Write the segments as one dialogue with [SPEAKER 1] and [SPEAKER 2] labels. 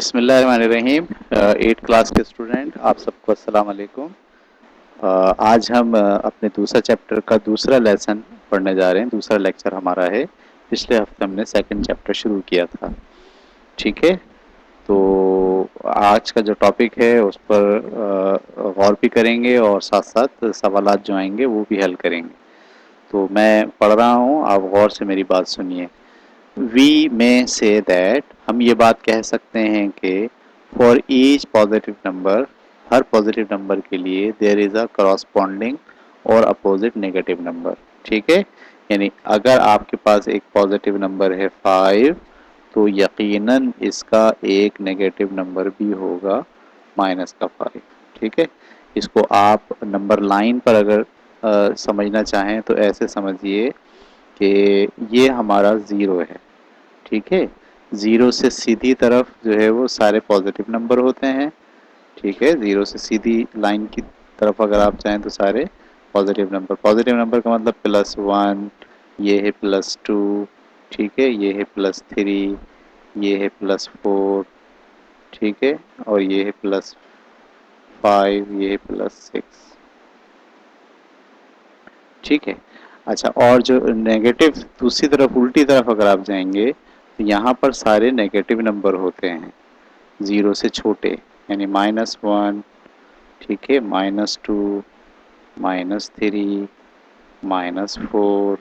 [SPEAKER 1] बिस्मिल्लाहिर्रहमानिर्रहीम। 8 क्लास के स्टूडेंट आप सबको अस्सलाम वालेकुम। आज हम अपने दूसरा चैप्टर का दूसरा लेसन पढ़ने जा रहे हैं। दूसरा लेक्चर हमारा है। पिछले हफ्ते हमने सेकंड चैप्टर शुरू किया था। ठीक है, तो आज का जो टॉपिक है उस पर गौर भी करेंगे और साथ साथ सवालात जो आएंगे वो भी हल करेंगे। तो मैं पढ़ रहा हूँ, आप गौर से मेरी बात सुनिए। वी में से दैट, हम ये बात कह सकते हैं कि for each positive number, her positive number के लिए देयर इज अ करॉस्पॉन्डिंग और अपोजिट नेगेटिव नंबर। ठीक है, यानी अगर आपके पास एक पॉजिटिव नंबर है 5, तो यकीनन इसका एक नेगेटिव नंबर भी होगा -5। ठीक है, इसको आप नंबर लाइन पर अगर समझना चाहें तो ऐसे समझिए कि ये हमारा ज़ीरो है। ठीक है, ज़ीरो से सीधी तरफ जो है वो सारे पॉजिटिव नंबर होते हैं। ठीक है, ज़ीरो से सीधी लाइन की तरफ अगर आप चाहें तो सारे पॉजिटिव नंबर का मतलब +1, ये है +2, ठीक है, ये है +3, ये है +4, ठीक है, और ये है +5, ये है +6। ठीक है, अच्छा, और जो नेगेटिव दूसरी तरफ उल्टी तरफ अगर आप जाएंगे तो यहाँ पर सारे नेगेटिव नंबर होते हैं ज़ीरो से छोटे, यानी -1, ठीक है, -2, -3, -4,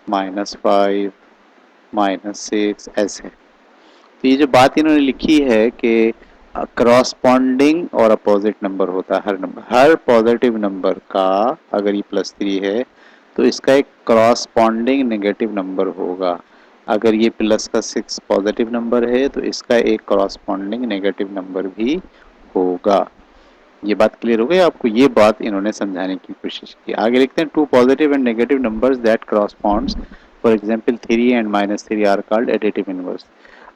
[SPEAKER 1] -5, -6, ऐसे। तो ये जो बात इन्होंने लिखी है कि क्रॉसपॉन्डिंग और अपोजिट नंबर होता है हर पॉजिटिव नंबर का, अगर ये +3 है तो इसका एक क्रॉसपॉन्डिंग नेगेटिव नंबर होगा। अगर ये +6 पॉजिटिव नंबर है तो इसका एक क्रॉसपॉन्डिंग नेगेटिव नंबर भी होगा। ये बात क्लियर हो गई आपको? ये बात इन्होंने समझाने की कोशिश की। आगे लिखते हैं, two positive and negative numbers that corresponds, for example 3 and -3 are called additive inverse.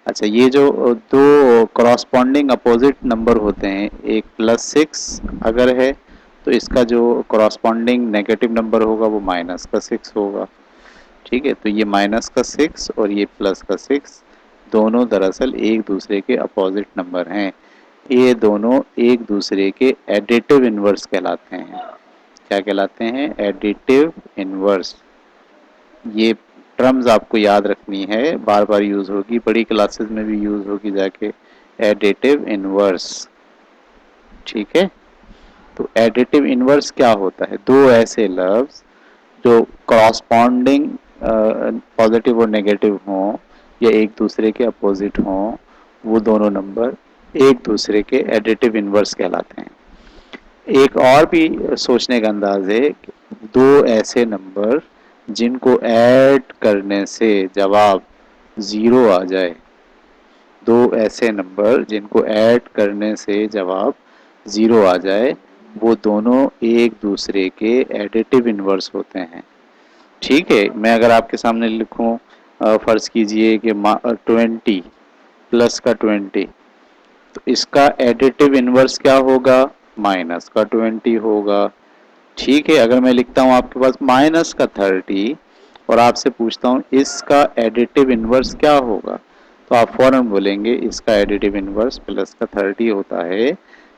[SPEAKER 1] अच्छा, ये जो दो क्रॉसपॉन्डिंग अपोजिट नंबर होते हैं, एक +6 अगर है तो इसका जो क्रॉसपॉन्डिंग नेगेटिव नंबर होगा वो -6 होगा। ठीक है, तो ये -6 और ये +6 दोनों दरअसल एक दूसरे के अपोजिट नंबर हैं। ये दोनों एक दूसरे के एडिटिव इनवर्स कहलाते हैं। क्या कहलाते हैं? Additive inverse. ये टर्म्स आपको याद रखनी है, बार बार यूज होगी, बड़ी क्लासेस में भी यूज होगी जाके, एडिटिव इनवर्स। ठीक है, तो एडिटिव इनवर्स क्या होता है? दो ऐसे लफ्ज जो क्रॉसपॉन्डिंग पॉजिटिव और नेगेटिव हों या एक दूसरे के अपोजिट हों, वो दोनों नंबर एक दूसरे के एडिटिव इनवर्स कहलाते हैं। एक और भी सोचने का अंदाज है कि दो ऐसे नंबर जिनको ऐड करने से जवाब 0 आ जाए, दो ऐसे नंबर जिनको ऐड करने से जवाब 0 आ जाए, वो दोनों एक दूसरे के एडिटिव इनवर्स होते हैं। ठीक है, मैं अगर आपके सामने लिखूं, फर्ज कीजिए कि 20 प्लस का 20, तो इसका एडिटिव इनवर्स क्या होगा? -20 होगा। ठीक है, अगर मैं लिखता हूँ आपके पास -30 और आपसे पूछता हूँ इसका एडिटिव इनवर्स क्या होगा, तो आप फौरन बोलेंगे इसका एडिटिव इनवर्स +30 होता है,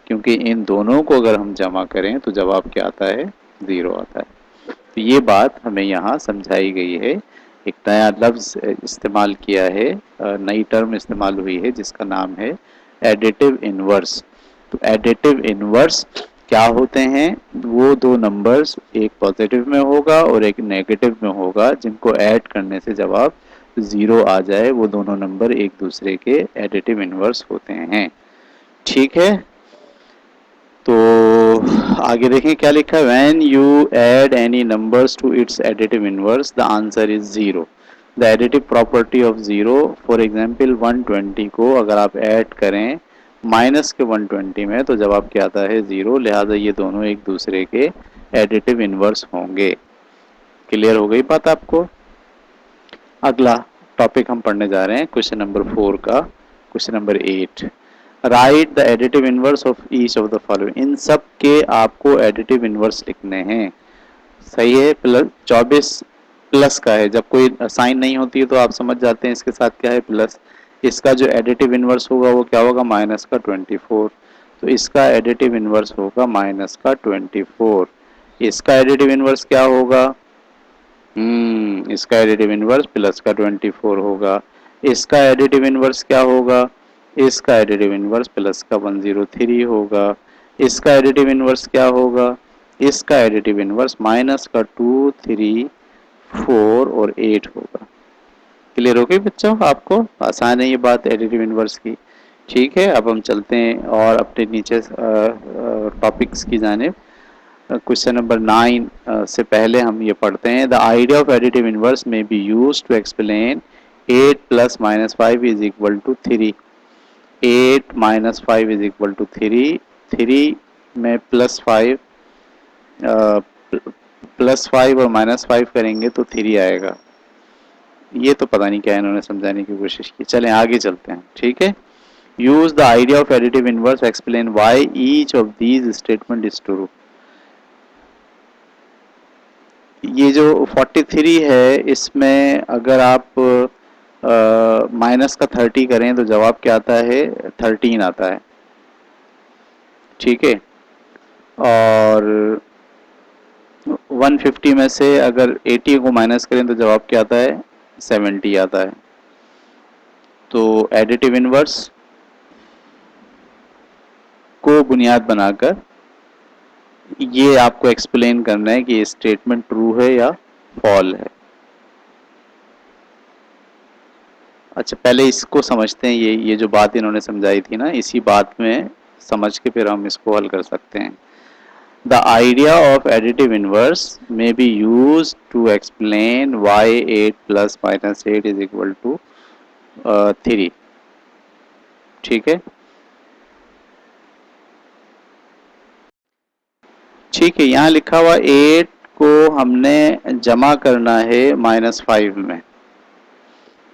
[SPEAKER 1] क्योंकि इन दोनों को अगर हम जमा करें तो जवाब क्या आता है? 0 आता है। तो ये बात हमें यहाँ समझाई गई है। एक नया लफ्ज़ इस्तेमाल किया है, नई टर्म इस्तेमाल हुई है जिसका नाम है एडिटिव इनवर्स। तो एडिटिव इनवर्स क्या होते हैं? वो दो नंबर्स, एक पॉजिटिव में होगा और एक नेगेटिव में होगा, जिनको ऐड करने से जवाब 0 आ जाए, वो दोनों नंबर एक दूसरे के एडिटिव इनवर्स होते हैं। ठीक है, तो आगे देखें क्या लिखा है। When you add any numbers to its additive inverse the answer is 0। The additive property of 0, for example 120 को अगर आप ऐड करें माइनस के 120 में तो जवाब क्या आता है? 0। लिहाजा ये दोनों एक दूसरे के एडिटिव इनवर्स होंगे। क्लियर हो गई बात आपको? अगला टॉपिक हम पढ़ने जा रहे हैं क्वेश्चन नंबर 4 का। Question number 8, write the additive inverse of each of the following. इन सब के आपको एडिटिव इनवर्स लिखने हैं। सही है, 24 प्लस का है, जब कोई साइन नहीं होती है तो आप समझ जाते हैं इसके साथ क्या है, प्लस। इसका जो एडिटिव इनवर्स होगा वो क्या होगा, माइनस का 24। तो इसका एडिटिव इनवर्स होगा माइनस का 24। इसका एडिटिव इनवर्स क्या होगा, इसका एडिटिव इनवर्स प्लस का 24 होगा। इसका एडिटिव इनवर्स क्या होगा, इसका एडिटिव इनवर्स प्लस का 103 होगा। इसका एडिटिव इनवर्स क्या होगा, इसका एडिटिव इनवर्स माइनस का 2, 3, 4 और 8 होगा। क्लियर हो गई बच्चों, आपको आसान है ये बात एडिटिव इनवर्स की। ठीक है, अब हम चलते हैं और अपने नीचे टॉपिक्स की जानिब। क्वेश्चन नंबर 9 से पहले हम ये पढ़ते हैं, the idea of additive inverse में we use to explain 8 plus minus 5 is equal to 3। 8 minus 5 is equal to 3। 3 में प्लस 5 और माइनस 5 करेंगे तो 3 आएगा। ये तो पता नहीं क्या इन्होंने समझाने की कोशिश की। चलें आगे चलते हैं। ठीक है, use the idea of additive inverse explain why each of these statement is true. ये जो 43 है इसमें अगर आप माइनस का 30 करें तो जवाब क्या आता है, 13 आता है। ठीक है, और 150 में से अगर 80 को माइनस करें तो जवाब क्या आता है, 70 आता है। तो एडिटिव इनवर्स को बुनियाद बनाकर ये आपको एक्सप्लेन करना है कि ये स्टेटमेंट ट्रू है या फॉल है। अच्छा, पहले इसको समझते हैं, ये जो बात इन्होंने समझाई थी ना, इसी बात में समझ के फिर हम इसको हल कर सकते हैं। The idea of additive inverse में we use to explain why 8 plus minus 8 is equal to 3। ठीक है, ठीक है, यहाँ लिखा हुआ 8 को हमने जमा करना है -5 में,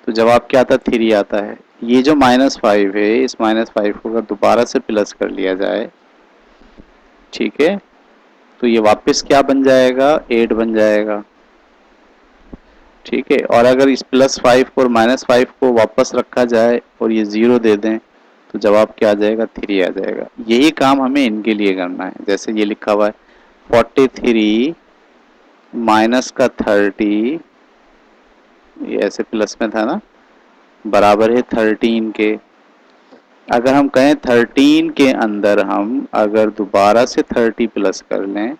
[SPEAKER 1] तो जवाब क्या आता, 3 आता है। ये जो -5 है, इस -5 को अगर दोबारा से प्लस कर लिया जाए, ठीक है, तो ये वापस क्या बन जाएगा, 8 बन जाएगा। ठीक है, और अगर इस +5 और -5 को वापस रखा जाए और ये 0 दे दें तो जवाब क्या आ जाएगा, 3 आ जाएगा। यही काम हमें इनके लिए करना है। जैसे ये लिखा हुआ है 43 माइनस का 30, ये ऐसे प्लस में था ना, बराबर है 13 के। अगर हम कहें 13 के अंदर हम अगर दोबारा से 30 प्लस कर लें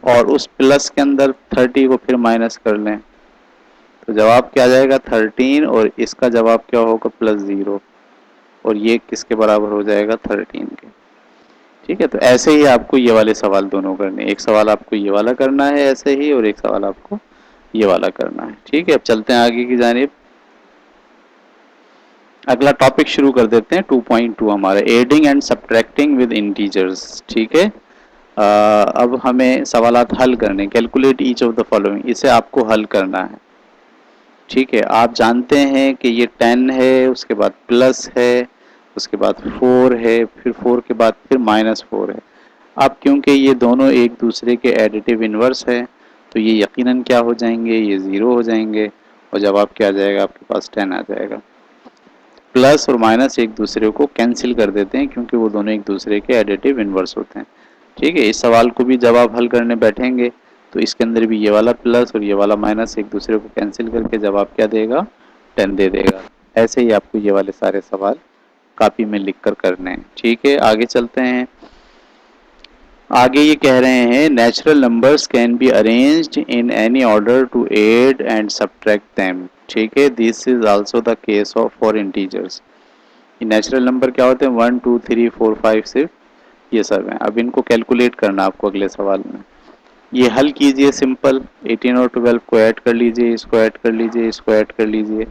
[SPEAKER 1] और उस प्लस के अंदर 30 को फिर माइनस कर लें तो जवाब क्या आ जाएगा, 13, और इसका जवाब क्या होगा, +0, और ये किसके बराबर हो जाएगा, 13 के। ठीक है, तो ऐसे ही आपको ये वाले सवाल दोनों करने, एक सवाल आपको ये वाला करना है ऐसे ही, और एक सवाल आपको ये वाला करना है। ठीक है, अब चलते हैं आगे की जानिब। अगला टॉपिक शुरू कर देते हैं 2.2 हमारा, adding and subtracting with integers. ठीक है, अब हमें सवालात हल करने, calculate each of the following, इसे आपको हल करना है। ठीक है, आप जानते हैं कि ये 10 है, उसके बाद प्लस है, उसके बाद 4 है, फिर 4 के बाद फिर -4 है। अब क्योंकि ये दोनों एक दूसरे के एडिटिव इनवर्स है तो ये यकीनन क्या हो जाएंगे, ये 0 हो जाएंगे, और जवाब क्या आ जाएगा, आपके पास 10 आ जाएगा। प्लस और माइनस एक दूसरे को कैंसिल कर देते हैं क्योंकि वो दोनों एक दूसरे के एडिटिव इनवर्स होते हैं। ठीक है, इस सवाल को भी जब आप हल करने बैठेंगे तो इसके अंदर भी ये वाला प्लस और ये वाला माइनस एक दूसरे को कैंसिल करके जवाब क्या देगा, 10 दे देगा। ऐसे ही आपको ये वाले सारे सवाल कॉपी में लिख कर करने हैं। ठीक है, आगे चलते हैं। आगे ये कह रहे हैं natural numbers can be arranged in any order to add and subtract them. ठीक है, this is also the case of for integers. ये नेचुरल नंबर क्या होते हैं, 1 2 3 4 5 6 ये सब हैं। अब इनको कैलकुलेट करना आपको अगले सवाल में। ये हल कीजिए सिंपल, 18 और 12 को ऐड कर लीजिए, इसको ऐड कर लीजिए, इसको ऐड कर लीजिए।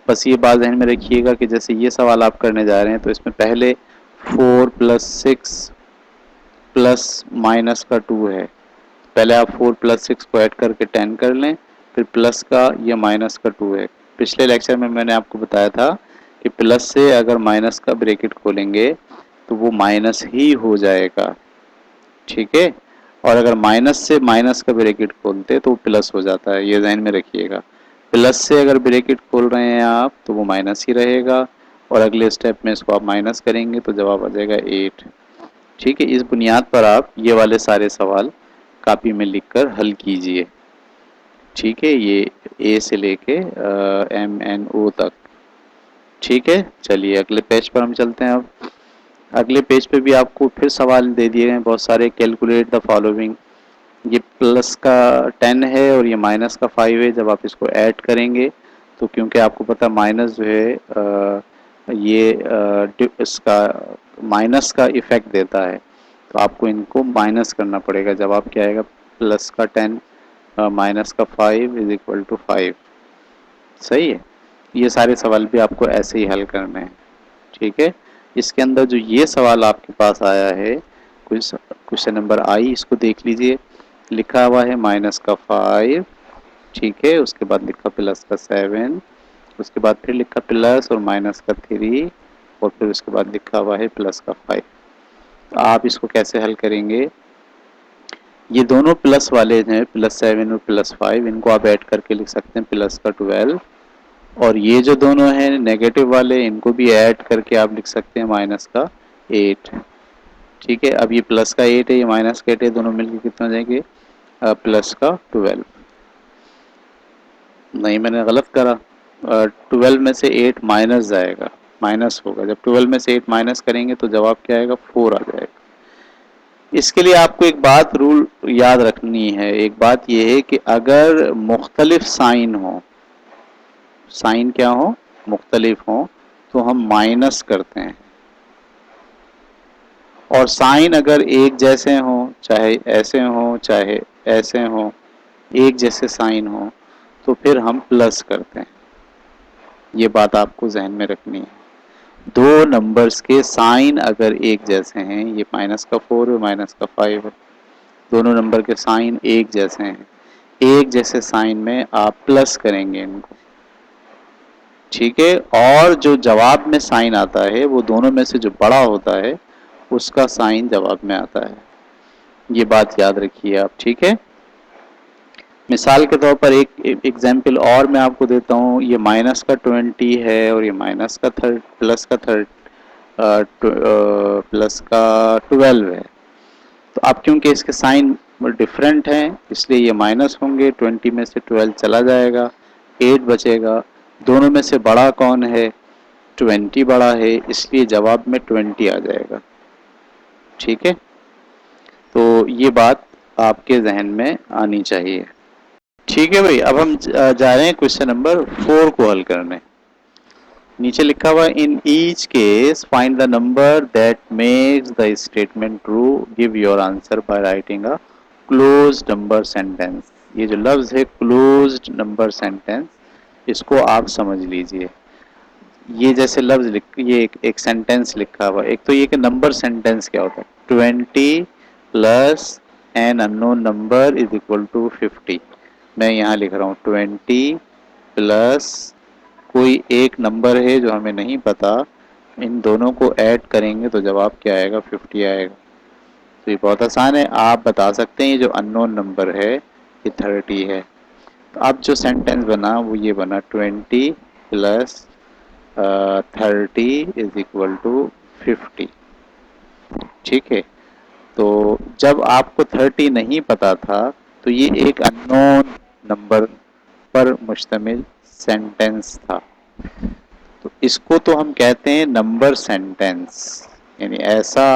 [SPEAKER 1] बस ये बात ध्यान में रखिएगा कि जैसे ये सवाल आप करने जा रहे हैं तो इसमें पहले 4 + 6 प्लस माइनस का 2 है। पहले आप 4 + 6 को ऐड करके 10 कर लें, फिर प्लस का ये माइनस का 2 है। पिछले लेक्चर में मैंने आपको बताया था कि प्लस से अगर माइनस का ब्रैकेट खोलेंगे तो वो माइनस ही हो जाएगा। ठीक है, और अगर माइनस से माइनस का ब्रैकेट खोलते तो वो प्लस हो जाता है, ये ध्यान में रखिएगा। प्लस से अगर ब्रैकेट खोल रहे हैं आप तो वो माइनस ही रहेगा, और अगले स्टेप में इसको आप माइनस करेंगे तो जवाब आ जाएगा 8। ठीक है, इस बुनियाद पर आप ये वाले सारे सवाल कॉपी में लिखकर हल कीजिए। ठीक है, ये ए से लेके MNO तक। ठीक है, चलिए अगले पेज पर हम चलते हैं। अब अगले पेज पे भी आपको फिर सवाल दे दिए हैं बहुत सारे। कैलकुलेट द फॉलोइंग, ये प्लस का 10 है और ये माइनस का 5 है। जब आप इसको ऐड करेंगे तो क्योंकि आपको पता माइनस जो है ये इसका माइनस का इफेक्ट देता है, तो आपको इनको माइनस करना पड़ेगा। जवाब क्या आएगा? प्लस का 10 माइनस का 5 इज इक्वल टू 5। सही है, ये सारे सवाल भी आपको ऐसे ही हल करने हैं। ठीक है, इसके अंदर जो ये सवाल आपके पास आया है क्वेश्चन नंबर आई, इसको देख लीजिए। लिखा हुआ है माइनस का 5, ठीक है, उसके बाद लिखा प्लस का 7, उसके बाद फिर लिखा प्लस और माइनस का 3, और फिर उसके बाद लिखा हुआ है प्लस का 5। तो आप इसको कैसे हल करेंगे? ये दोनों प्लस वाले हैं, +7 और +5, इनको आप ऐड करके लिख सकते हैं प्लस का 12। और ये जो दोनों हैं नेगेटिव वाले, इनको भी ऐड करके आप लिख सकते हैं माइनस का 8। ठीक है, अब ये प्लस का 8 है, ये माइनस का 8 है, दोनों मिलकर कितना हो जाएंगे? प्लस का 12। नहीं, मैंने गलत करा। 12 में से 8 माइनस जाएगा, माइनस होगा। जब 12 में से 8 माइनस करेंगे तो जवाब क्या आएगा? 4 आ जाएगा। इसके लिए आपको एक बात रूल याद रखनी है। एक बात यह है कि अगर मुख्तलिफ साइन हो, साइन क्या हो? मुख्तलिफ हो, तो हम माइनस करते हैं। और साइन अगर एक जैसे हो, चाहे ऐसे हो चाहे ऐसे हो, एक जैसे साइन हो, तो फिर हम प्लस करते हैं। ये बात आपको जहन में रखनी है। दो नंबर्स के साइन अगर एक जैसे हैं, ये माइनस का 4 और माइनस का 5 है, दोनों नंबर के साइन एक जैसे हैं, एक जैसे साइन में आप प्लस करेंगे इनको। ठीक है, और जो जवाब में साइन आता है वो दोनों में से जो बड़ा होता है उसका साइन जवाब में आता है। ये बात याद रखिए आप। ठीक है, मिसाल के तौर पर एक एग्जाम्पल और मैं आपको देता हूँ। ये माइनस का 20 है और ये माइनस का प्लस का प्लस का 12 है। तो अब क्योंकि इसके साइन डिफरेंट हैं, इसलिए ये माइनस होंगे। 20 में से 12 चला जाएगा, 8 बचेगा। दोनों में से बड़ा कौन है? 20 बड़ा है, इसलिए जवाब में 20 आ जाएगा। ठीक है, तो ये बात आपके जहन में आनी चाहिए। ठीक है भाई, अब हम जा रहे हैं क्वेश्चन नंबर 4 को हल करने। नीचे लिखा हुआ इन each case find the number that makes the statement true, give your answer by writing a closed number sentence. ये जो लफ्ज है क्लोज्ड नंबर सेंटेंस, इसको आप समझ लीजिए। ये जैसे लफ्ज ये एक सेंटेंस लिखा हुआ। एक तो ये कि नंबर सेंटेंस क्या होता है? 20 plus an unknown number is equal to 50। मैं यहाँ लिख रहा हूँ 20 प्लस कोई एक नंबर है जो हमें नहीं पता, इन दोनों को ऐड करेंगे तो जवाब क्या आएगा? 50 आएगा। तो ये बहुत आसान है, आप बता सकते हैं। ये जो अननोन नंबर है ये 30 है। तो अब जो सेंटेंस बना वो ये बना 20 प्लस 30 इज इक्वल टू 50। ठीक है, तो जब आपको 30 नहीं पता था तो ये एक अननोन नंबर पर मुश्तमिल सेंटेंस था। तो इसको तो हम कहते हैं नंबर सेंटेंस, यानी ऐसा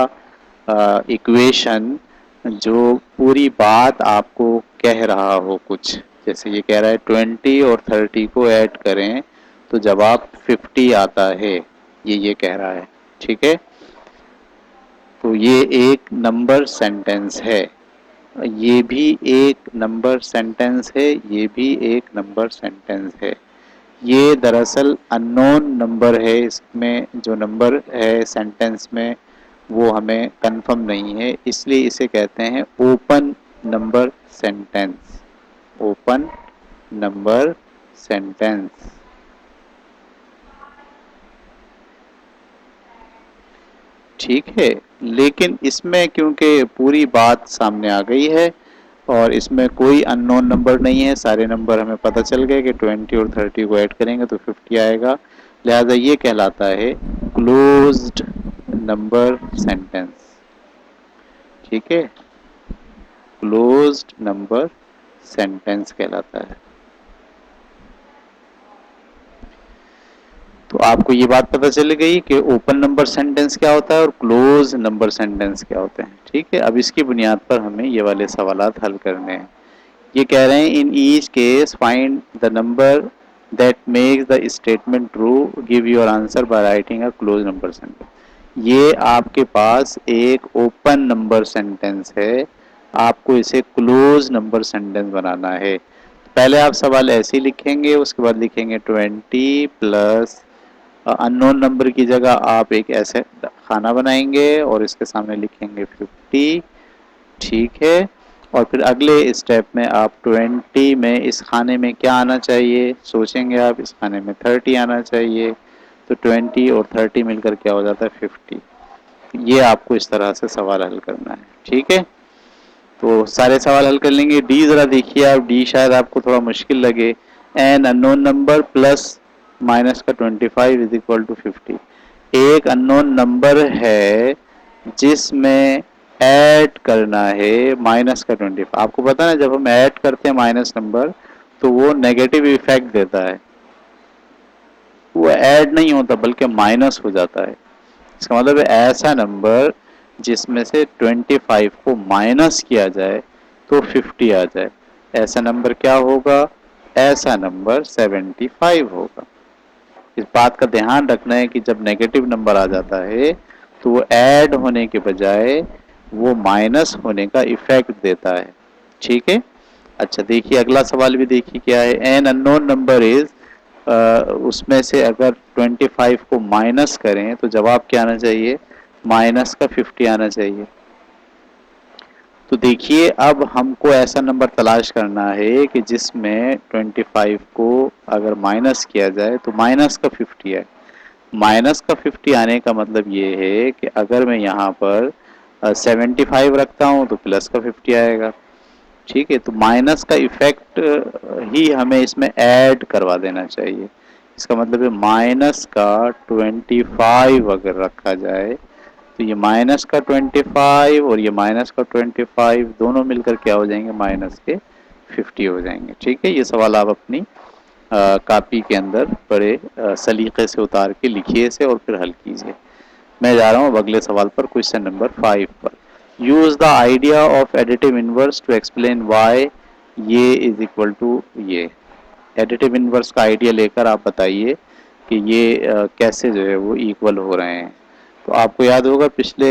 [SPEAKER 1] इक्वेशन जो पूरी बात आपको कह रहा हो कुछ। जैसे ये कह रहा है 20 और 30 को ऐड करें तो जवाब 50 आता है, ये कह रहा है। ठीक है, तो ये एक नंबर सेंटेंस है, ये भी एक नंबर सेंटेंस है, ये भी एक नंबर सेंटेंस है। ये दरअसल अननोन नंबर है, इसमें जो नंबर है सेंटेंस में वो हमें कंफर्म नहीं है, इसलिए इसे कहते हैं open number sentence. Open number sentence. ठीक है, लेकिन इसमें क्योंकि पूरी बात सामने आ गई है, और इसमें कोई अननोन नंबर नहीं है, सारे नंबर हमें पता चल गए कि 20 और 30 को ऐड करेंगे तो 50 आएगा। लिहाजा ये कहलाता है क्लोज्ड नंबर सेंटेंस। ठीक है, क्लोज्ड नंबर सेंटेंस कहलाता है। तो आपको ये बात पता चल गई कि ओपन नंबर सेंटेंस क्या होता है और क्लोज नंबर सेंटेंस क्या होते हैं। ठीक है, अब इसकी बुनियाद पर हमें ये वाले सवालात हल करने हैं। ये कह रहे हैं इन each case find the number that makes the statement true, give your answer by writing a close number sentence. ये आपके पास एक ओपन नंबर सेंटेंस है, आपको इसे क्लोज नंबर सेंटेंस बनाना है। पहले आप सवाल ऐसे ही लिखेंगे, उसके बाद लिखेंगे 20 प्लस अननोन नंबर की जगह आप एक ऐसे खाना बनाएंगे और इसके सामने लिखेंगे 50। ठीक है, और फिर अगले स्टेप में आप 20 में इस खाने में क्या आना चाहिए सोचेंगे आप, इस खाने में 30 आना चाहिए, तो 20 और 30 मिलकर क्या हो जाता है 50। ये आपको इस तरह से सवाल हल करना है। ठीक है, तो सारे सवाल हल कर लेंगे। डी जरा देखिए आप, डी शायद आपको थोड़ा मुश्किल लगे। N unknown number plus minus का 25 इज इक्वल टू 50। एक अननोन नंबर है जिसमें ऐड करना है माइनस का 25। आपको पता है जब हम ऐड करते हैं माइनस नंबर तो वो नेगेटिव इफेक्ट देता है, वो ऐड नहीं होता बल्कि माइनस हो जाता है। इसका मतलब है ऐसा नंबर जिसमें से 25 को माइनस किया जाए तो 50 आ जाए, ऐसा नंबर क्या होगा, ऐसा नंबर 75 होगा। इस बात का ध्यान रखना है कि जब नेगेटिव नंबर आ जाता है तो वो ऐड होने के बजाय वो माइनस होने का इफेक्ट देता है। ठीक है, अच्छा देखिए अगला सवाल भी देखिए क्या है। एन अननोन नंबर इज, उसमें से अगर 25 को माइनस करें तो जवाब क्या आना चाहिए, माइनस का 50 आना चाहिए। तो देखिए अब हमको ऐसा नंबर तलाश करना है कि जिसमें 25 को अगर माइनस किया जाए तो माइनस का 50 है। माइनस का 50 आने का मतलब ये है कि अगर मैं यहाँ पर 75 रखता हूँ तो प्लस का 50 आएगा। ठीक है, तो माइनस का इफेक्ट ही हमें इसमें ऐड करवा देना चाहिए। इसका मतलब है माइनस का 25 अगर रखा जाए तो ये माइनस का 25 और ये माइनस का 25 दोनों मिलकर क्या हो जाएंगे, माइनस के 50 हो जाएंगे। ठीक है, ये सवाल आप अपनी कॉपी के अंदर बड़े सलीके से उतार के लिखिए इसे और फिर हल कीजिए। मैं जा रहा हूँ अब अगले सवाल पर, क्वेश्चन नंबर 5 पर। Use the idea of additive inverse two explain Y ये इज इक्वल टू ये। एडिटिव इनवर्स का आइडिया लेकर आप बताइए कि ये कैसे जो है वो इक्वल हो रहे हैं। तो आपको याद होगा पिछले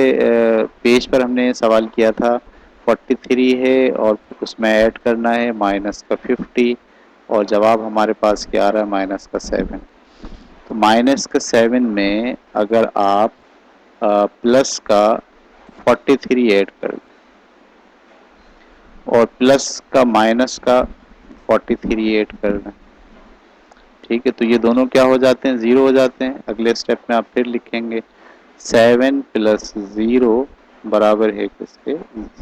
[SPEAKER 1] पेज पर हमने सवाल किया था 43 है और उसमें ऐड करना है माइनस का 50 और जवाब हमारे पास क्या आ रहा है, माइनस का 7। तो माइनस का 7 में अगर आप प्लस का 43 ऐड कर और प्लस का माइनस का 43 ऐड कर दें, ठीक है, तो ये दोनों क्या हो जाते हैं, ज़ीरो हो जाते हैं। अगले स्टेप में आप फिर लिखेंगे 7 प्लस ज़ीरो बराबर है किसके,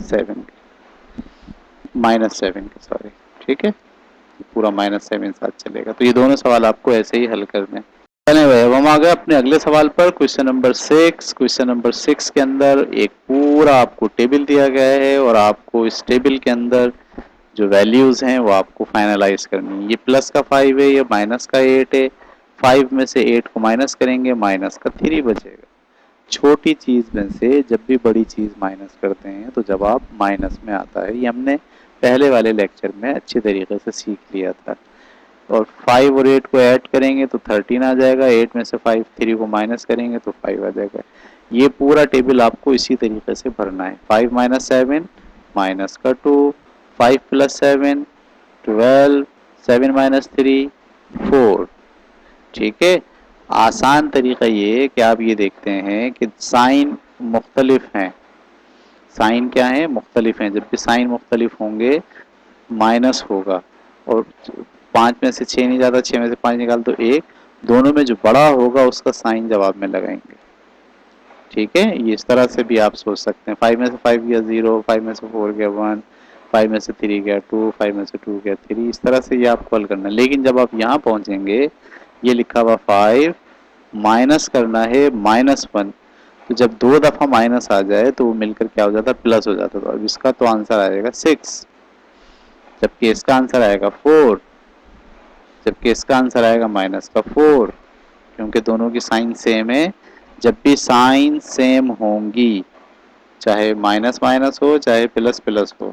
[SPEAKER 1] 7 के, -7 के, सॉरी। ठीक है, पूरा -7 साथ चलेगा। तो ये दोनों सवाल आपको ऐसे ही हल करने हैं। चलें भाई, अब हम आ गए अपने अगले सवाल पर, क्वेश्चन नंबर 6। क्वेश्चन नंबर 6 के अंदर एक पूरा आपको टेबल दिया गया है और आपको इस टेबल के अंदर जो वैल्यूज हैं वो आपको फाइनलाइज करनी है। ये प्लस का 5 है, ये माइनस का 8 है। 5 में से 8 को माइनस करेंगे, माइनस का 3 बचेगा। छोटी चीज में से जब भी बड़ी चीज माइनस करते हैं तो जवाब माइनस में आता है। ये हमने पहले वाले लेक्चर में अच्छी तरीके से सीख लिया था। और 5 और 8 को ऐड करेंगे तो 13 आ जाएगा। 8 में से 5 3 को माइनस करेंगे तो 5 आ जाएगा। ये पूरा टेबल आपको इसी तरीके से भरना है। 5 माइनस 7 माइनस का 2, 5 प्लस 7 12, 7 माइनस 3 4। ठीक है, आसान तरीका ये है कि आप ये देखते हैं कि साइन मुख्तलिफ हैं। साइन क्या है, मुख्तलिफ हैं। जब भी साइन मुख्तलिफ होंगे माइनस होगा। और 5 में से 6 नहीं जाता, 6 में से 5 निकाल तो 1, दोनों में जो बड़ा होगा उसका साइन जवाब में लगाएंगे। ठीक है, ये इस तरह से भी आप सोच सकते हैं। 5 में से 5 गया 0, 5 में से 4 गया 1, 5 में से 3 गया 2, 5 में से 2 गया 3, इस तरह से ये आपको हल करना है। लेकिन जब आप यहाँ पहुँचेंगे, ये लिखा हुआ 5 माइनस करना है -1, तो जब 2 दफ़ा माइनस आ जाए तो वो मिलकर क्या हो जाता है, प्लस हो जाता है। तो अब इसका तो आंसर आएगा 6, जबकि इसका आंसर आएगा 4, जबकि इसका आंसर आएगा -4, क्योंकि दोनों की साइन सेम है। जब भी साइन सेम होंगी, चाहे माइनस माइनस हो चाहे प्लस प्लस हो,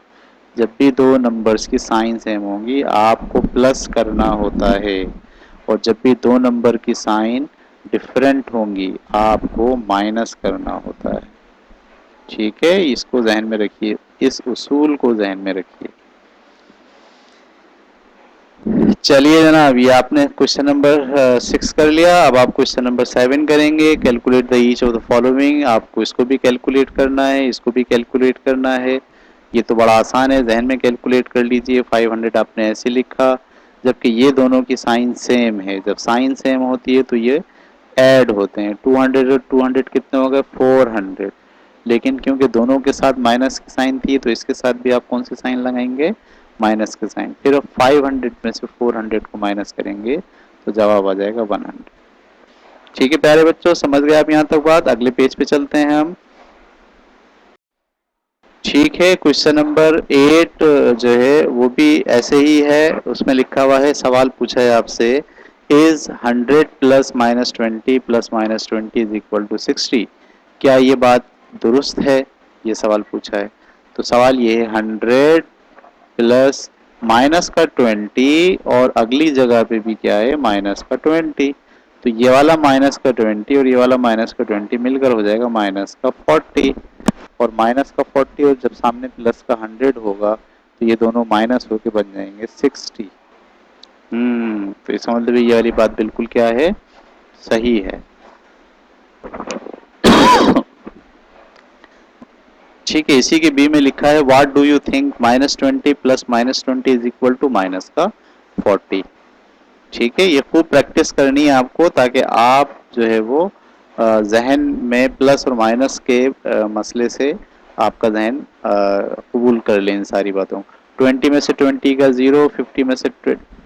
[SPEAKER 1] जब भी दो नंबर्स की साइन सेम होंगी आपको प्लस करना होता है, और जब भी दो नंबर की साइन डिफरेंट होंगी आपको माइनस करना होता है। ठीक है, इसको ध्यान में रखिए, इस उसूल को ध्यान में रखिए। चलिए जनाब, ये आपने क्वेश्चन नंबर 6 कर लिया। अब आप क्वेश्चन नंबर 7 करेंगे, calculate the each of the following. आपको इसको भी कैलकुलेट करना है, इसको भी कैलकुलेट करना है। ये तो बड़ा आसान है, जहन में कैलकुलेट कर लीजिए। 500 आपने ऐसे लिखा, जबकि ये दोनों की साइन सेम है। जब साइन सेम होती है तो ये ऐड होते हैं। 200 और 200 कितने हो गए, 400। लेकिन क्योंकि दोनों के साथ माइनस की साइन थी तो इसके साथ भी आप कौन सी साइन लगाएंगे, माइनस के साइन। फिर अब 500 में से 400 को माइनस करेंगे तो जवाब आ जाएगा 100। ठीक है प्यारे बच्चों, समझ गए आप यहाँ तक बात। अगले पेज पे चलते हैं हम। ठीक है, क्वेश्चन नंबर 8 जो है वो भी ऐसे ही है। उसमें लिखा हुआ है, सवाल पूछा है आपसे, is 100 plus -20 plus -20 is equal to 60। क्या ये बात दुरुस्त है, ये सवाल पूछा है। तो सवाल ये है 100 प्लस माइनस का 20 और अगली जगह पे भी क्या है, माइनस का 20। तो ये वाला माइनस का 20 और ये वाला माइनस का 20 मिलकर हो जाएगा माइनस का 40, और माइनस का 40 और जब सामने प्लस का 100 होगा तो ये दोनों माइनस होके बन जाएंगे 60। तो इसका मतलब ये वाली बात बिल्कुल क्या है, सही है। ठीक है, इसी के बी में लिखा है, what do you think -20 plus -20 is equal to minus का 40। ठीक है, ये खूब प्रैक्टिस करनी है आपको, ताकि आप जो है वो जहन में प्लस और माइनस के मसले से आपका जहन कबूल कर ले इन सारी बातों। 20 में से 20 का 0, 50 में से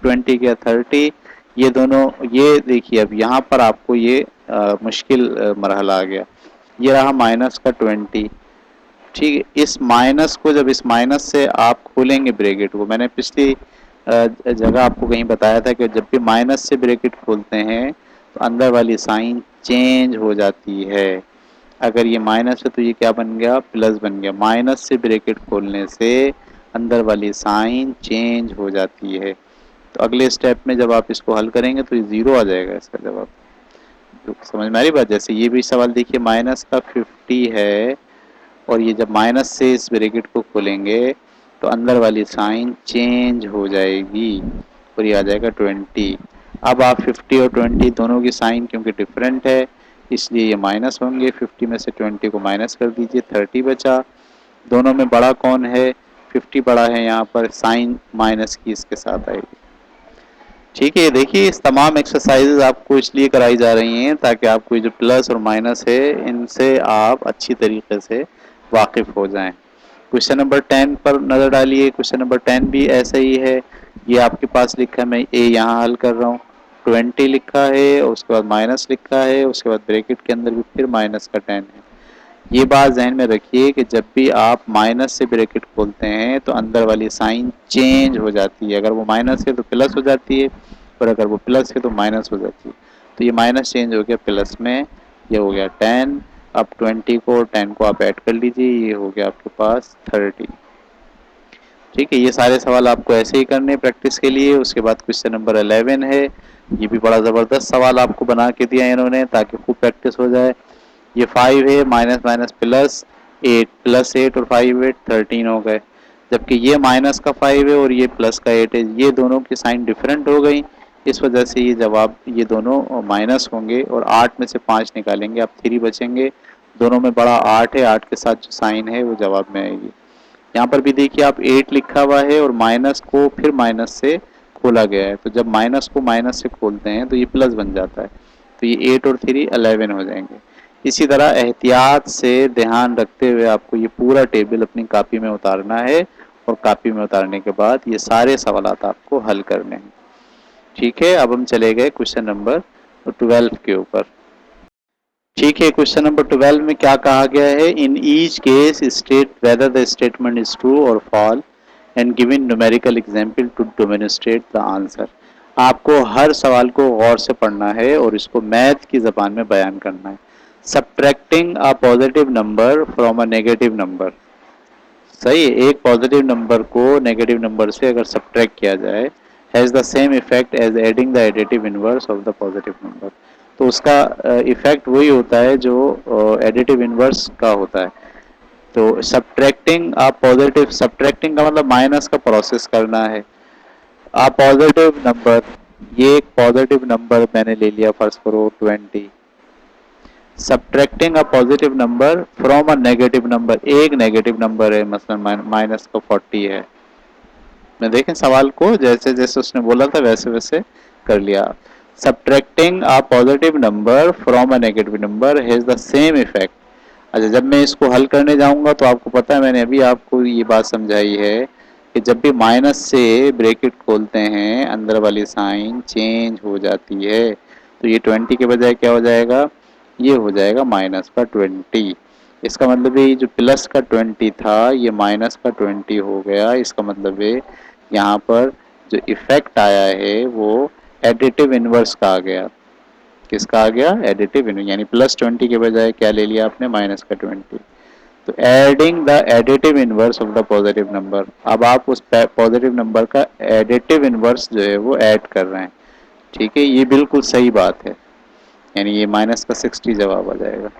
[SPEAKER 1] 20 का 30, ये दोनों, ये देखिए अब यहाँ पर आपको ये मुश्किल मरहला आ गया। ये रहा माइनस का 20। ठीक है, इस माइनस को, जब इस माइनस से आप खोलेंगे ब्रैकेट को, मैंने पिछली जगह आपको कहीं बताया था कि जब भी माइनस से ब्रैकेट खोलते हैं तो अंदर वाली साइन चेंज हो जाती है। अगर ये माइनस है तो ये क्या बन गया, प्लस बन गया। माइनस से ब्रैकेट खोलने से अंदर वाली साइन चेंज हो जाती है। तो अगले स्टेप में जब आप इसको हल करेंगे तो ये 0 आ जाएगा इसका जवाब। तो समझ में आ रही बात। जैसे ये भी सवाल देखिए, माइनस का 50 है और ये जब माइनस से इस ब्रैकेट को खोलेंगे तो अंदर वाली साइन चेंज हो जाएगी और ये आ जाएगा 20। अब आप 50 और 20 दोनों की साइन क्योंकि डिफरेंट है इसलिए ये माइनस होंगे। 50 में से 20 को माइनस कर दीजिए, 30 बचा। दोनों में बड़ा कौन है, 50 बड़ा है, यहाँ पर साइन माइनस की इसके साथ आएगी। ठीक है, देखिए इस तमाम एक्सरसाइजेज आपको इसलिए कराई जा रही हैं ताकि आपको जो प्लस और माइनस है इनसे आप अच्छी तरीके से वाकिफ हो जाएं। क्वेश्चन नंबर 10 पर नज़र डालिए। क्वेश्चन नंबर 10 भी ऐसा ही है। ये आपके पास लिखा है, मैं ए यहाँ हल कर रहा हूँ। 20 लिखा है, उसके बाद माइनस लिखा है, उसके बाद ब्रैकेट के अंदर भी फिर माइनस का 10 है। ये बात जहन में रखिए कि जब भी आप माइनस से ब्रैकेट खोलते हैं तो अंदर वाली साइन चेंज हो जाती है। अगर वो माइनस है तो प्लस हो जाती है, और अगर वो प्लस है तो माइनस हो जाती है। तो ये माइनस चेंज हो गया प्लस में, ये हो गया 10। अब 20 को और 10 को आप ऐड कर लीजिए, ये हो गया आपके पास 30। ठीक है, ये सारे सवाल आपको ऐसे ही करने प्रैक्टिस के लिए। उसके बाद क्वेश्चन नंबर 11 है। ये भी बड़ा ज़बरदस्त सवाल आपको बना के दिया है इन्होंने ताकि खूब प्रैक्टिस हो जाए। ये 5 है, माइनस माइनस प्लस 8, प्लस 8 और 5 8 13 हो गए। जबकि ये माइनस का 5 है और ये प्लस का 8 है, ये दोनों की साइन डिफरेंट हो गई। इस वजह से ये जवाब, ये दोनों माइनस होंगे और 8 में से 5 निकालेंगे, आप 3 बचेंगे। दोनों में बड़ा 8 है, 8 के साथ जो साइन है वो जवाब में आएगी। यहाँ पर भी देखिए आप 8 लिखा हुआ है और माइनस को फिर माइनस से खोला गया है। तो जब माइनस को माइनस से खोलते हैं तो ये प्लस बन जाता है। तो ये 8 और 3 11 हो जाएंगे। इसी तरह एहतियात से ध्यान रखते हुए आपको ये पूरा टेबल अपनी कॉपी में उतारना है और कॉपी में उतारने के बाद ये सारे सवालात आपको हल करने हैं। ठीक है, अब हम चले गए क्वेश्चन नंबर 12 के ऊपर। ठीक है, क्वेश्चन नंबर 12 में क्या कहा गया है, in each case state whether the statement is true और false and given numerical example to demonstrate the answer. आपको हर सवाल को गौर से पढ़ना है और इसको मैथ की जबान में बयान करना है। Subtracting a positive number from a negative number, सही है, एक पॉजिटिव नंबर को नेगेटिव नंबर से अगर सब्ट्रैक्ट किया जाए, has the same effect as adding the additive inverse of the positive number. तो उसका इफेक्ट वही होता है जो एडिटिव इनवर्स का होता है। तो सब्ट्रैक्टिंग अ पॉजिटिव, सब्ट्रैक्टिंग का मतलब माइनस का प्रोसेस करना है। अ पॉजिटिव नंबर, ये एक पॉजिटिव नंबर मैंने ले लिया, फर्स्ट करो 20। Subtracting a positive number from a negative number, एक नेगेटिव नंबर है, मसलन माइनस का 40 है। मैं देखें सवाल को, जैसे जैसे उसने बोला था वैसे वैसे कर लिया। Subtracting a positive number from a negative number has the same effect. अच्छा, जब मैं इसको हल करने जाऊंगा तो आपको पता है, मैंने अभी आपको ये बात समझाई है कि जब भी माइनस से ब्रैकेट खोलते हैं अंदर वाली साइन चेंज हो जाती है। तो ये 20 के बजाय क्या हो जाएगा, ये हो जाएगा माइनस का 20। इसका मतलब है ये जो प्लस का 20 था ये माइनस का 20 हो गया। इसका मतलब है यहाँ पर जो इफेक्ट आया है वो एडिटिव इनवर्स का आ गया। किसका आ गया, एडिटिव इनवर्स, यानी प्लस 20 के बजाय क्या ले लिया आपने, माइनस का 20। तो adding the additive inverse of the positive number, अब आप उस पॉजिटिव नंबर का एडिटिव इनवर्स जो है वो ऐड कर रहे हैं। ठीक है, ये बिल्कुल सही बात है, यानी ये माइनस का 60 जवाब आ जाएगा।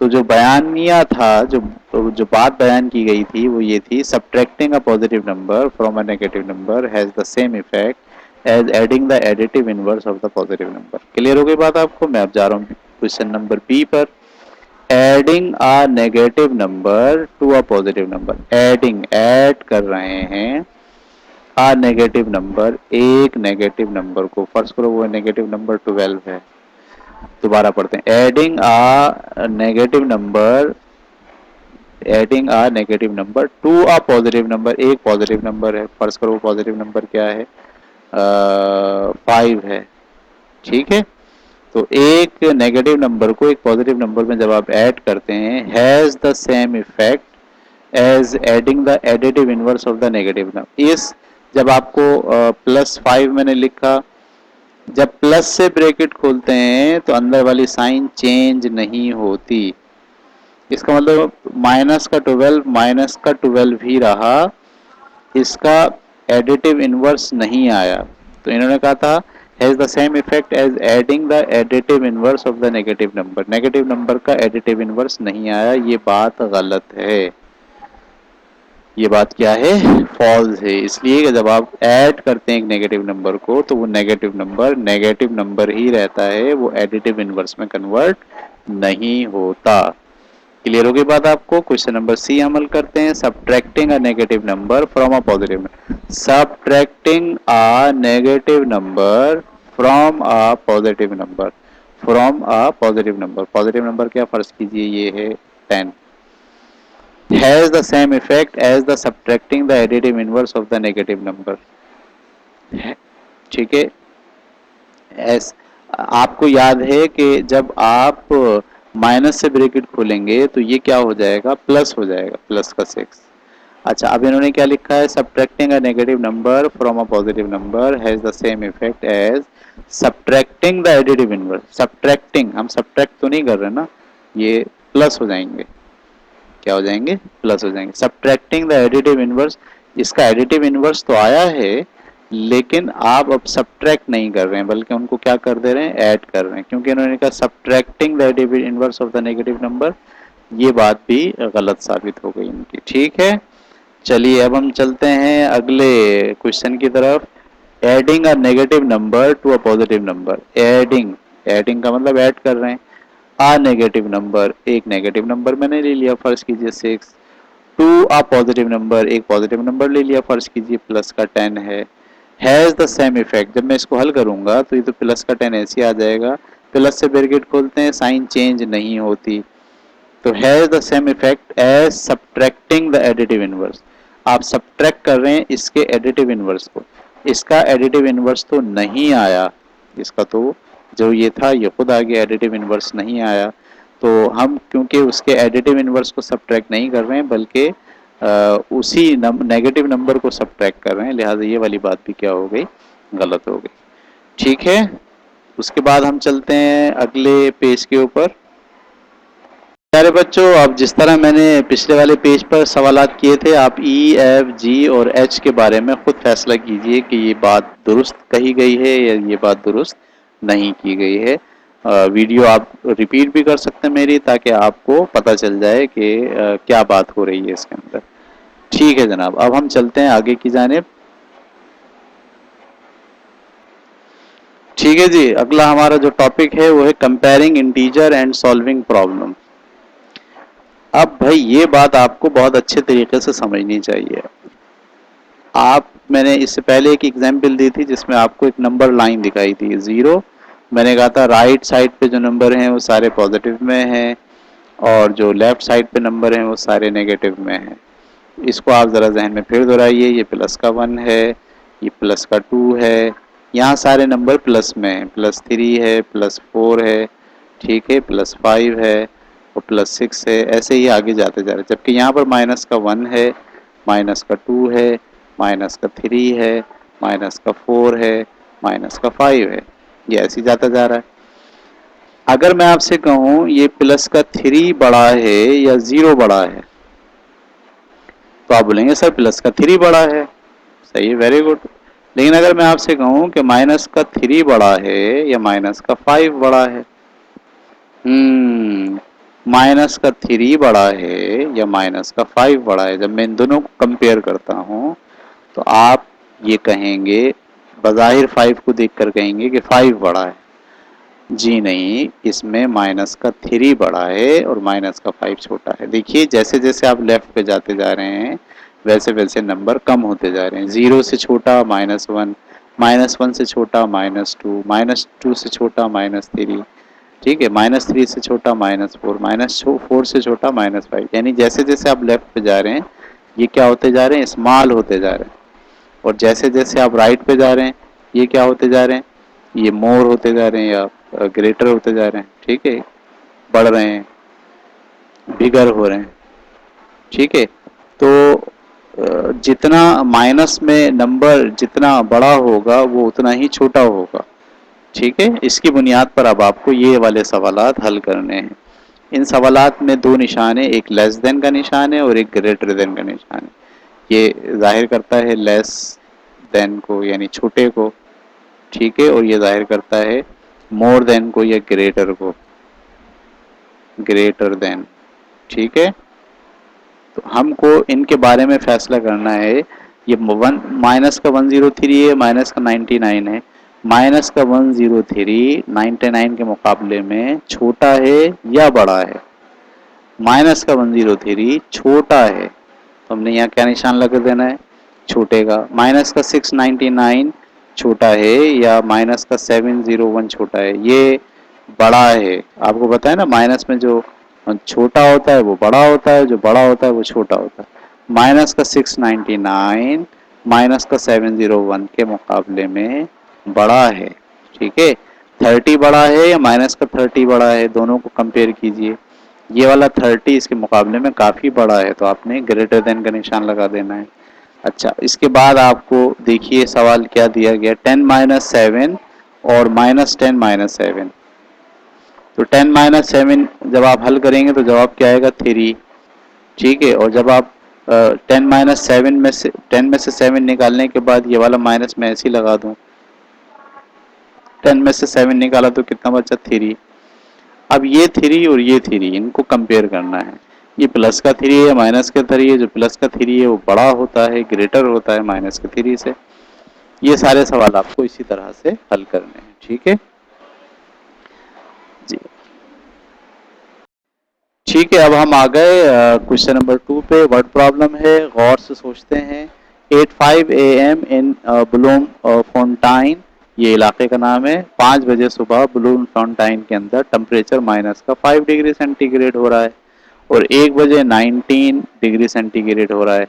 [SPEAKER 1] तो जो बयानिया था, जो बात बयान की गई थी वो ये थी, subtracting a positive number from a negative number has the same effect as adding the additive inverse of the positive number. Clear हो गई बात आपको। मैं अब जा रहा हूँ क्वेश्चन नंबर बी पर। Adding a negative number to a positive number, adding add कर रहे हैं अ नेगेटिव नंबर, एक नेगेटिव नंबर को, फर्स्ट करो वो नेगेटिव नंबर 12 है। दोबारा पढ़ते हैं, adding a negative number, adding a negative number to a positive number, एक पॉजिटिव नंबर है, फर्स्ट करो पॉजिटिव नंबर क्या है, 5 है। ठीक है, तो एक नेगेटिव नंबर को एक पॉजिटिव नंबर में जब आप ऐड करते हैं, has the same effect as adding the additive inverse of the negative number. इस जब आपको +5 मैंने लिखा, जब प्लस से ब्रैकेट खोलते हैं तो अंदर वाली साइन चेंज नहीं होती। इसका मतलब माइनस का 12 ही रहा, इसका एडिटिव इनवर्स नहीं आया। तो इन्होंने कहा था has the same effect as adding the additive inverse of the negative number, negative number का एडिटिव इनवर्स नहीं आया, ये बात गलत है। ये बात क्या है, फॉल्स है। इसलिए कि जब आप ऐड करते हैं एक नेगेटिव नंबर को तो वो नेगेटिव नंबर ही रहता है, वो एडिटिव इनवर्स में कन्वर्ट नहीं होता। क्लियर हो गई बात आपको। क्वेश्चन नंबर सी अमल करते हैं, subtracting a negative number from a positive number, subtracting a negative number from a positive number, from a positive number, positive number क्या फर्ज कीजिए ये है 10, has the same effect as the subtracting the additive inverse of the negative number। ठीक है, S, आपको याद है कि जब आप माइनस से ब्रैकेट खोलेंगे तो ये क्या हो जाएगा, प्लस हो जाएगा, प्लस का 6। अच्छा, अब इन्होंने क्या लिखा है, subtracting a negative number from a positive number has the same effect as subtracting the additive inverse. Subtracting, हम सब्ट्रैक्ट तो नहीं कर रहे ना, ये प्लस हो जाएंगे, क्या हो जाएंगे, प्लस हो जाएंगे। सब्ट्रैक्टिंग द एडिटिव इनवर्स, इसका एडिटिव इनवर्स तो आया है लेकिन आप अब सब्ट्रैक्ट नहीं कर रहे हैं बल्कि उनको क्या कर दे रहे हैं, ऐड कर रहे हैं, क्योंकि इन्होंने कहा subtracting the additive inverse of the negative number, ये बात भी गलत साबित हो गई इनकी। ठीक है, चलिए अब हम चलते हैं अगले क्वेश्चन की तरफ। Adding a negative number to a positive number, adding, adding का मतलब ऐड कर रहे हैं आ नेगेटिव नंबर, एक नेगेटिव नंबर मैंने ले लिया, फर्ज कीजिए 6, टू अ पॉजिटिव नंबर, एक पॉजिटिव नंबर ले लिया, फर्ज कीजिए प्लस का 10 है। हैज द सेम इफेक्ट, जब मैं इसको हल करूंगा तो ये तो प्लस का 10 ऐसे आ जाएगा, प्लस से ब्रैकेट खोलते हैं साइन चेंज नहीं होती, तो has the same effect as subtracting the additive inverse. आप सब्ट्रैक्ट कर रहे हैं इसके एडिटिव इनवर्स को। इसका एडिटिव इनवर्स तो नहीं आया, इसका तो जो ये था ये खुद आ गया, एडिटिव इनवर्स नहीं आया। तो हम क्योंकि उसके एडिटिव इनवर्स को सब्ट्रैक्ट नहीं कर रहे हैं बल्कि उसी नेगेटिव नंबर को सब्ट्रैक्ट कर रहे हैं, लिहाजा ये वाली बात भी क्या हो गई, गलत हो गई। ठीक है, उसके बाद हम चलते हैं अगले पेज के ऊपर। प्यारे बच्चों, अब जिस तरह मैंने पिछले वाले पेज पर सवालात किए थे, आप ई, एफ, जी और एच के बारे में खुद फैसला कीजिए कि ये बात दुरुस्त कही गई है या ये बात दुरुस्त नहीं की गई है। वीडियो आप रिपीट भी कर सकते हैं मेरी, ताकि आपको पता चल जाए कि क्या बात हो रही है इसके अंदर। ठीक है जनाब, अब हम चलते हैं आगे की जानिब। ठीक है जी, अगला हमारा जो टॉपिक है वो है comparing integer and solving problem. अब भाई ये बात आपको बहुत अच्छे तरीके से समझनी चाहिए। आप, मैंने इससे पहले एक एग्जाम्पल दी थी जिसमें आपको एक नंबर लाइन दिखाई थी 0। मैंने कहा था राइट साइड पे जो नंबर हैं वो सारे पॉजिटिव में हैं और जो लेफ्ट साइड पे नंबर हैं वो सारे नेगेटिव में हैं। इसको आप ज़रा जहन में फिर दोहराइए। ये प्लस का 1 है, ये प्लस का 2 है, यहाँ सारे नंबर प्लस में हैं, +3 है, +4 है, ठीक है, +5 है और +6 है, ऐसे ही आगे जाते जा रहे हैं। जबकि यहाँ पर माइनस का 1 है, माइनस का 2 है, माइनस का 3 है, माइनस का 4 है, माइनस का 5 है, ये ऐसे ही जाता जा रहा है। अगर मैं आपसे कहूँ ये प्लस का 3 बड़ा है या 0 बड़ा है, तो आप बोलेंगे सर प्लस का 3 बड़ा है। सही है, वेरी गुड। लेकिन अगर मैं आपसे कहूँ कि माइनस का 3 बड़ा है या माइनस का 5 बड़ा है, माइनस का 3 बड़ा है या माइनस का 5 बड़ा है, जब मैं इन दोनों को कंपेयर करता हूँ तो आप ये कहेंगे, बज़ाहिर 5 को देखकर कहेंगे कि 5 बड़ा है। जी नहीं, इसमें माइनस का 3 बड़ा है और माइनस का 5 छोटा है। देखिए जैसे जैसे आप लेफ्ट पे जाते जा रहे हैं वैसे वैसे नंबर कम होते जा रहे हैं। 0 से छोटा -1, -1 से छोटा -2, -2 से छोटा -3, ठीक है, -3 से छोटा -4, -4 से छोटा -5। यानी जैसे जैसे आप लेफ्ट पे जा रहे हैं ये क्या होते जा रहे हैं, स्मॉल होते जा रहे हैं। और जैसे जैसे आप राइट पे जा रहे हैं ये क्या होते जा रहे हैं, ये मोर होते जा रहे हैं या ग्रेटर होते जा रहे हैं। ठीक है, बढ़ रहे हैं, बिगर हो रहे हैं। ठीक है, तो जितना माइनस में नंबर जितना बड़ा होगा वो उतना ही छोटा होगा। ठीक है, इसकी बुनियाद पर अब आपको ये वाले सवालात हल करने हैं। इन सवालात में दो निशान है, एक लेस देन का निशान है और एक ग्रेटर देन का निशान है। ये जाहिर करता है लेस देन को यानी छोटे को, ठीक है, और ये जाहिर करता है मोर देन को या ग्रेटर को, ग्रेटर देन। ठीक है, तो हमको इनके बारे में फैसला करना है। ये माइनस का 103 है, माइनस का 99 है। माइनस का 103 99 के मुकाबले में छोटा है या बड़ा है? माइनस का 103 छोटा है, तो हमने यहाँ क्या निशान लगा देना है, छोटे का। माइनस का 699 छोटा है या माइनस का 701 छोटा है? ये बड़ा है। आपको पता है ना, माइनस में जो छोटा होता है वो बड़ा होता है, जो बड़ा होता है वो छोटा होता है। माइनस का 699 माइनस का 701 के मुकाबले में बड़ा है। ठीक है, 30 बड़ा है या माइनस का 30 बड़ा है, दोनों को कंपेयर कीजिए। ये वाला 30 इसके मुकाबले में काफ़ी बड़ा है, तो आपने ग्रेटर देन का निशान लगा देना है। अच्छा, इसके बाद आपको देखिए सवाल क्या दिया गया, 10 - 7 और -10 - 7। तो 10 - 7 जब आप हल करेंगे तो जवाब क्या आएगा, 3। ठीक है, और जब आप 10 - 7 में से 10 में से 7 निकालने के बाद ये वाला माइनस मैं ऐसे ही लगा दूं, 10 में से 7 निकाला तो कितना बचा, 3। अब ये 3 और ये 3 इनको कंपेयर करना है। ये प्लस का 3 है, माइनस का 3 है। जो प्लस का 3 है वो बड़ा होता है, ग्रेटर होता है माइनस का 3 से। ये सारे सवाल आपको इसी तरह से हल करने हैं। ठीक है जी, ठीक है, अब हम आ गए क्वेश्चन नंबर 2 पे। वर्ड प्रॉब्लम है, गौर से सोचते हैं। 8:05 AM इन ब्लूम फोंटाइन, ये इलाके का नाम है। 5 बजे सुबह ब्लूम फोंटाइन के अंदर टेम्परेचर माइनस का 5 डिग्री सेंटीग्रेड हो रहा है और 1 बजे 19 डिग्री सेंटीग्रेड हो रहा है।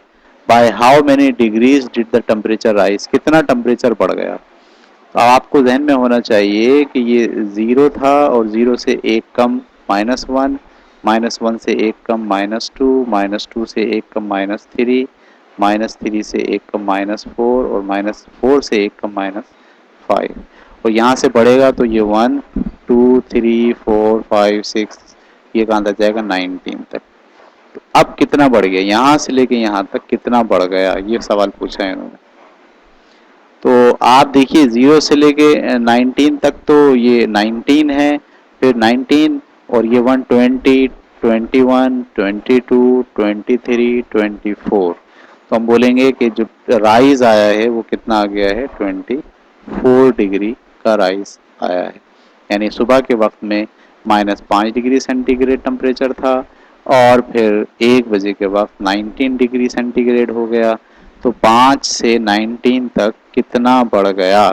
[SPEAKER 1] By how many degrees did the temperature rise, कितना टेम्परेचर बढ़ गया। तो आपको ध्यान में होना चाहिए कि ये 0 था और 0 से 1 कम -1, -1 से 1 कम -2, -2 से 1 कम -3, -3 से 1 कम -4 और -4 से 1 कम -5। और यहाँ से बढ़ेगा तो ये 1 2 3 4 5 6 ये कहाँ तक जाएगा 19 तक। तो अब कितना बढ़ गया, यहाँ से लेके यहाँ तक कितना बढ़ गया, ये सवाल पूछा है इन्होंने। तो आप देखिए 0 से लेके 19 तक तो ये 19 है, फिर 19 और ये 120 21 22 23 24। तो हम बोलेंगे कि जो राइज आया है वो कितना आ गया है 24 डिग्री का राइज आया है। यानी सुबह के वक्त में -5 डिग्री सेंटीग्रेड टेम्परेचर था और फिर 1 बजे के वक्त 19 डिग्री सेंटीग्रेड हो गया। तो 5 से 19 तक कितना बढ़ गया,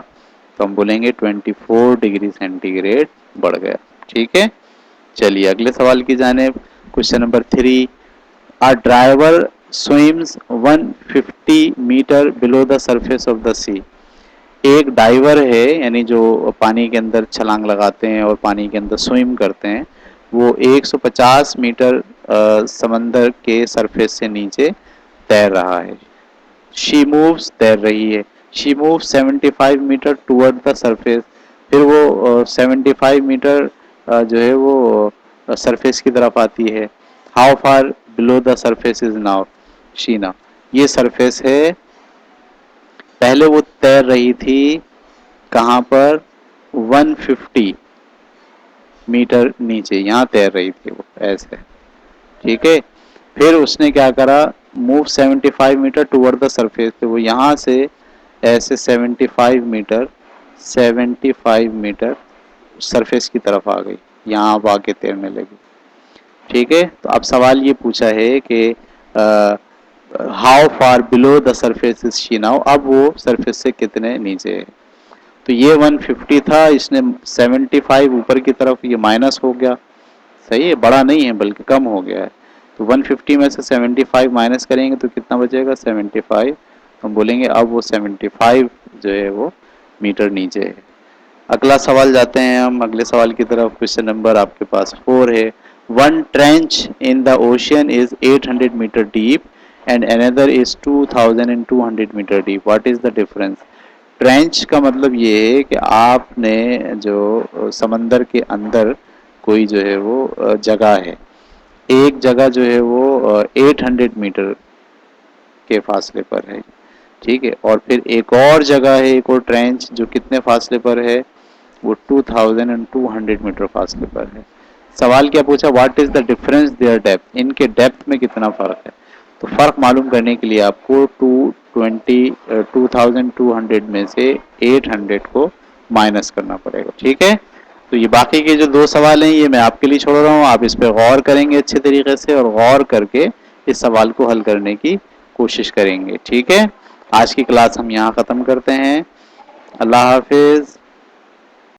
[SPEAKER 1] तो हम बोलेंगे 24 डिग्री सेंटीग्रेड बढ़ गया। ठीक है, चलिए अगले सवाल की जानिब। Question number 3, a driver swims 150 metre below the surface of the sea. एक डाइवर है यानी जो पानी के अंदर छलांग लगाते हैं और पानी के अंदर स्विम करते हैं, वो 150 मीटर समंदर के सरफेस से नीचे तैर रहा है। शी मूव्स तैर रही है। She move 75 metre toward the surface. फिर वो 75 मीटर जो है वो सरफेस की तरफ आती है। How far below the surface is now she now. ये सरफेस है, पहले वो तैर रही थी कहाँ पर 150 मीटर नीचे, यहाँ तैर रही थी वो ऐसे। ठीक है, फिर उसने क्या करा, move 75 metre toward the surface, तो वो यहाँ से ऐसे 75 मीटर सरफेस की तरफ आ गई, यहाँ अब आके तैरने लगी। ठीक है, तो अब सवाल ये पूछा है कि how far below the surface is she now, अब वो सरफेस से कितने नीचे है। तो ये 150 था, इसने 75 ऊपर की तरफ, ये माइनस हो गया। सही है, बड़ा नहीं है बल्कि कम हो गया है। तो 150 में से 75 माइनस करेंगे तो कितना बचेगा 75। तो हम बोलेंगे अब वो 75 जो है वो मीटर नीचे है। अगला सवाल जाते हैं हम अगले सवाल की तरफ। क्वेश्चन नंबर आपके पास 4 है, one trench in the ocean is 800 metre deep and another is 2200 metre deep, what is the difference. Trench का मतलब ये है कि आपने जो समंदर के अंदर कोई जो है वो जगह है, एक जगह जो है वो 800 मीटर के फासले पर है। ठीक है, और फिर एक और जगह है, एक और ट्रेंच जो कितने फासले पर है, वो 2200 मीटर फासले पर है। सवाल क्या पूछा, what is the difference their depth, इनके डेप्थ में कितना फर्क है। तो फर्क मालूम करने के लिए आपको 2200 में से 800 को माइनस करना पड़ेगा। ठीक है, तो ये बाकी के जो 2 सवाल हैं ये मैं आपके लिए छोड़ रहा हूँ, आप इस पर गौर करेंगे अच्छे तरीके से और गौर करके इस सवाल को हल करने की कोशिश करेंगे। ठीक है, आज की क्लास हम यहाँ ख़त्म करते हैं। अल्लाह हाफिज़।